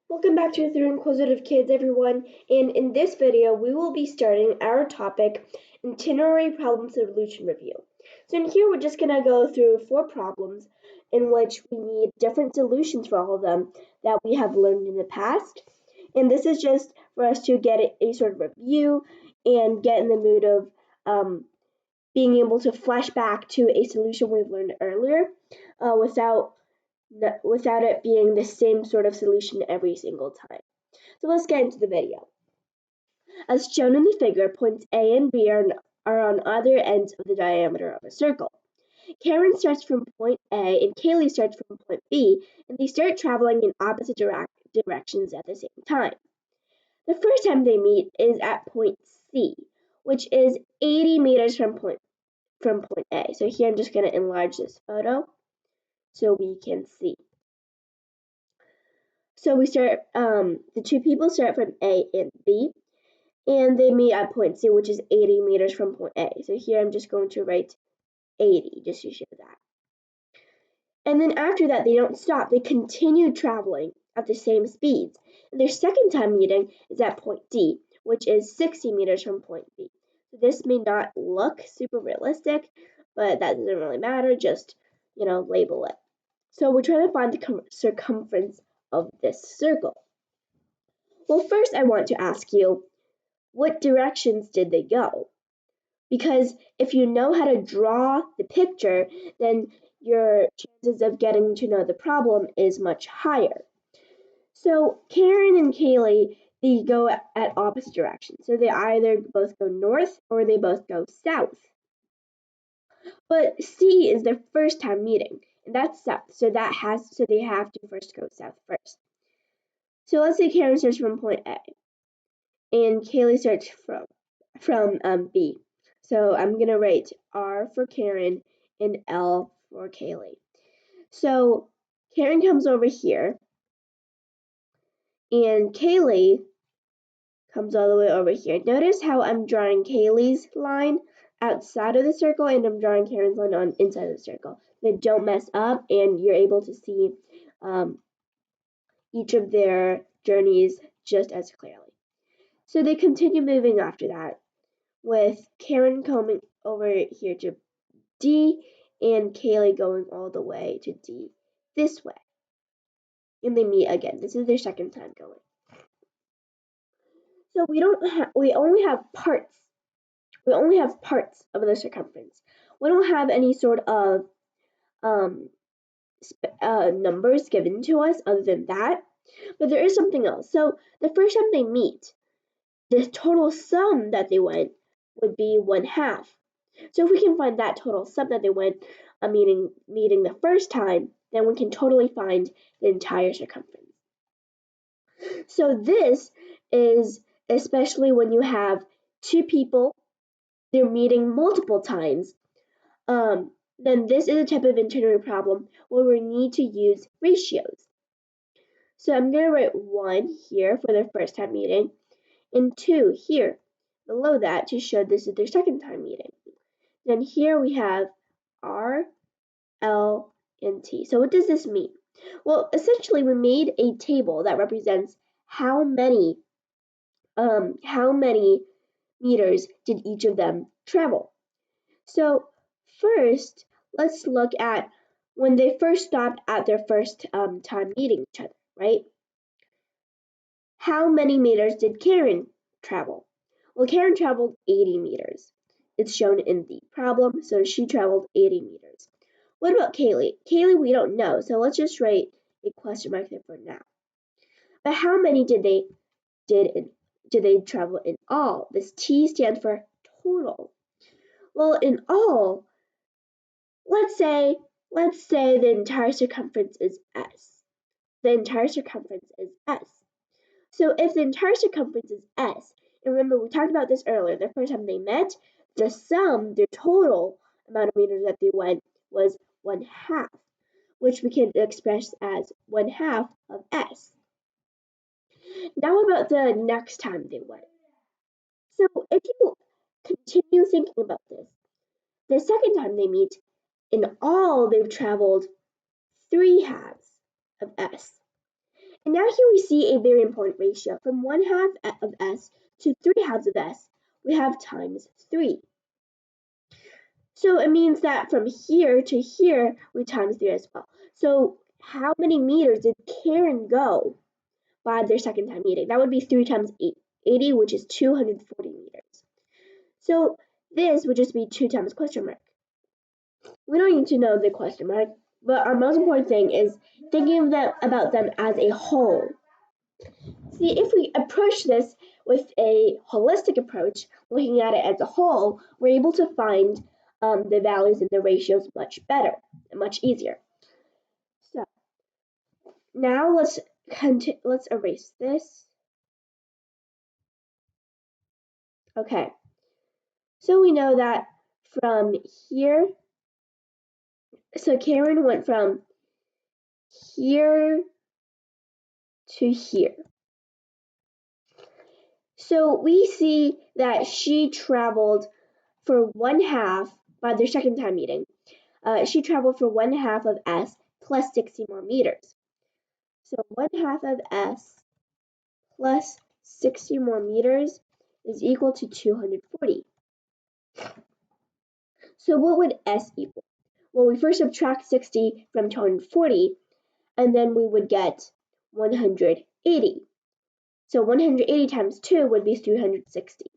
Welcome back to the Inquisitive Kids, everyone. And in this video, we will be starting our topic, Itinerary Problem Solution Review. So in here, we're just going to go through 4 problems in which we need different solutions for all of them that we have learned in the past. And this is just for us to get a sort of review and get in the mood of being able to flash back to a solution we've learned earlier without it being the same sort of solution every single time. So let's get into the video. As shown in the figure, points A and B are on either ends of the diameter of a circle. Karen starts from point A and Kalie starts from point B, and they start traveling in opposite directions at the same time. The first time they meet is at point C, which is 80 meters from point A. So here I'm just going to enlarge this photo so we can see. So the two people start from A and B, and they meet at point C, which is 80 meters from point A. So here I'm just going to write 80, just to show that. And then after that, they don't stop. They continue traveling at the same speeds. And their second time meeting is at point D, which is 60 meters from point B. So this may not look super realistic, but that doesn't really matter. Just, label it. So we're trying to find the circumference of this circle. Well, first I want to ask you, what directions did they go? Because if you know how to draw the picture, then your chances of getting to know the problem is much higher. So Karen and Kalie, they go at opposite directions. So they either both go north or they both go south. But C is their first time meeting, and that's south. So they have to first go south first. So let's say Karen starts from point A and Kalie starts from B. So I'm going to write R for Karen and L for Kalie. So Karen comes over here, and Kalie comes all the way over here. Notice how I'm drawing Kalie's line outside of the circle, and I'm drawing Karen's line on inside of the circle. They don't mess up, and you're able to see each of their journeys just as clearly. So they continue moving after that, with Karen coming over here to D and Kalie going all the way to D this way. And they meet again. This is their second time going. So we only have parts. We only have parts of the circumference. We don't have any sort of numbers given to us other than that. But there is something else. So the first time they meet, the total sum that they went would be 1/2. So if we can find that total sum that they went meeting the first time, then we can totally find the entire circumference. So this is especially when you have two people, they're meeting multiple times, then this is a type of itinerary problem where we need to use ratios. So I'm going to write 1 here for their first time meeting, and 2 here below that to show this is their second time meeting. Then here we have R, L, and T. So what does this mean? Well, essentially we made a table that represents how many meters did each of them travel. So first, let's look at when they first stopped at their first time meeting each other, right? How many meters did Karen travel? Well, Karen traveled 80 meters. It's shown in the problem, so she traveled 80 meters. What about Kalie? Kalie, we don't know, so let's just write a question mark there for now. But how many did they travel in all? This T stands for total. Well, in all, let's say the entire circumference is S. The entire circumference is S. So if the entire circumference is S, and remember we talked about this earlier, the first time they met, the total amount of meters that they went was 1/2, which we can express as 1/2 of S. Now about the next time they went. So if you continue thinking about this, the second time they meet, in all they've traveled 3/2 of S. And now here we see a very important ratio. From 1/2 of s to 3/2 of s, we have times 3. So it means that from here to here, we times 3 as well. So how many meters did Karen go by their second time meeting? That would be 3 times 8. 80, which is 240 meters. So this would just be 2 times question mark. We don't need to know the question mark, but our most important thing is thinking about them as a whole. See, if we approach this with a holistic approach, looking at it as a whole, we're able to find the values and the ratios much better and much easier. So now let's erase this. Okay, so we know that from here, so Karen went from here to here. So we see that she traveled for 1/2 by their second time meeting. She traveled for 1/2 of s plus 60 more meters. So 1/2 of s plus 60 more meters is equal to 240. So what would s equal? Well, we first subtract 60 from 240, and then we would get 180. So 180 times 2 would be 360.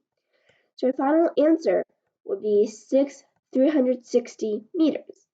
So our final answer would be 360 meters.